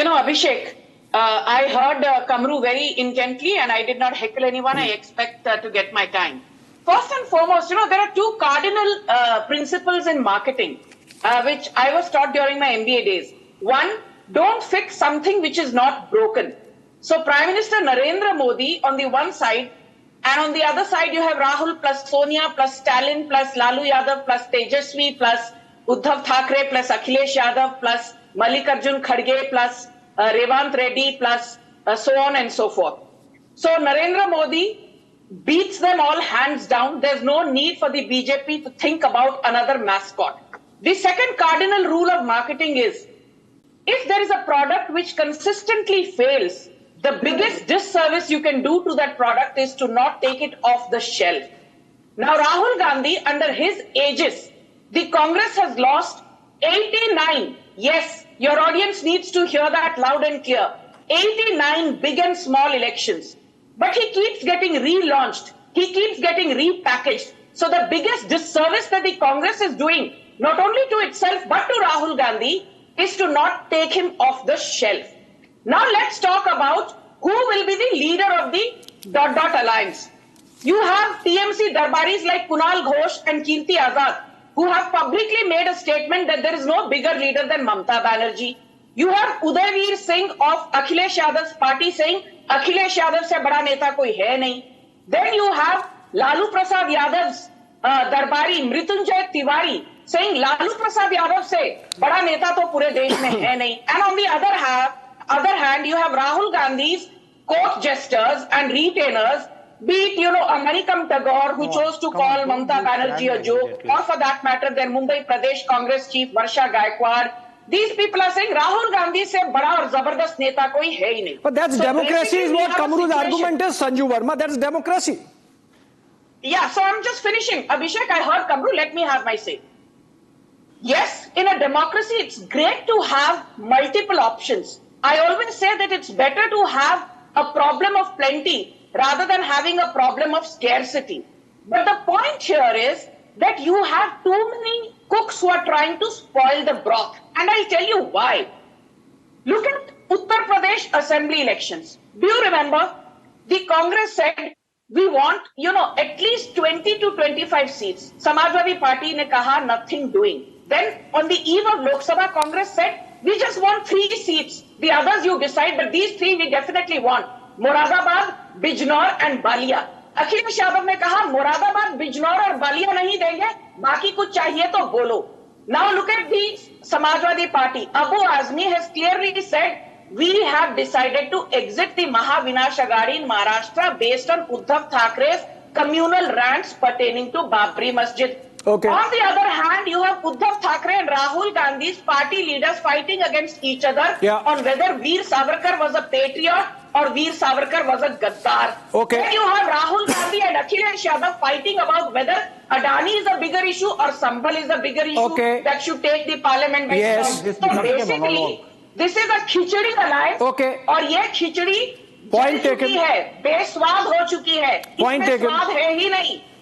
Abhishek, I heard Kamru very intently and I did not heckle anyone. I expect to get my time. First and foremost, there are two cardinal principles in marketing, which I was taught during my MBA days. One, don't fix something which is not broken. So Prime Minister Narendra Modi on the one side, and on the other side you have Rahul plus Sonia plus Stalin plus Lalu Yadav plus Tejaswi plus Uddhav Thackeray plus Akhilesh Yadav plus Mallikarjun Kharge plus Revant Reddy plus so on and so forth. So Narendra Modi beats them all hands down. There's no need for the BJP to think about another mascot. The second cardinal rule of marketing is, if there is a product which consistently fails, the biggest disservice you can do to that product is to not take it off the shelf. Now Rahul Gandhi, under his aegis, the Congress has lost 89, yes, your audience needs to hear that loud and clear, 89 big and small elections. But he keeps getting relaunched, he keeps getting repackaged. So the biggest disservice that the Congress is doing, not only to itself but to Rahul Gandhi, is to not take him off the shelf. Now let's talk about who will be the leader of the ... alliance. You have TMC Darbaris like Kunal Ghosh and Kirti Azad, who have publicly made a statement that there is no bigger leader than Mamata Banerjee. You have Udayveer Singh of Akhilesh Yadav's party saying, Akhilesh Yadav se bada neta koi hai nahi. Then you have Lalu Prasad Yadav's Darbari Mrityunjay Tiwari saying, Lalu Prasad Yadav se bada neta to pure desh mein hai nahi. And on the other hand, you have Rahul Gandhi's court jesters and retainers, be it, Manikam Tagore, who chose to call Mamata Banerjee a joke, or for that matter, their Mumbai Pradesh Congress chief, Varsha Gaikwad. These people are saying Rahul Gandhi se bada aur zabardast neta koi hai hi nahi. But that's democracy is what Kamru's argument is, Sanju Verma. That's democracy. Yeah, so I'm just finishing. Abhishek, I heard Kamru, let me have my say. Yes, in a democracy, it's great to have multiple options. I always say that it's better to have a problem of plenty rather than having a problem of scarcity. But the point here is that you have too many cooks who are trying to spoil the broth. And I'll tell you why. Look at Uttar Pradesh assembly elections. Do you remember? The Congress said, we want, at least 20 to 25 seats. Samajwadi Party ne kaha, nothing doing. Then on the eve of Lok Sabha, Congress said, we just want 3 seats. The others you decide, but these 3 we definitely want. Moradabad, Bijnor and Balia. Akhilesh Yadav ne kaha, Moradabad, Bijnor और Balia नहीं देंगे, बाकी कुछ चाहिए तो बोलो. Now look at the Samajwadi Party. Abu Azmi has clearly said, we have decided to exit the Mahavinash Aghadi in Maharashtra based on Uddhav Thackre's communal rants pertaining to Babri Masjid. Okay. On the other hand, you have Uddhav Thackeray and Rahul Gandhi's party leaders fighting against each other on whether Veer Savarkar was a patriot or Veer Savarkar was a Gaddar. Okay. Then you have Rahul Gandhi and Akhilesh Yadav fighting about whether Adani is a bigger issue or Sambhal is a bigger issue that should take the parliament by storm. So basically, this is a khichdi alliance. Okay. और ये खिचड़ी Point taken. है, बेस्वाद हो चुकी है. Point taken. स्वाद है ही नहीं.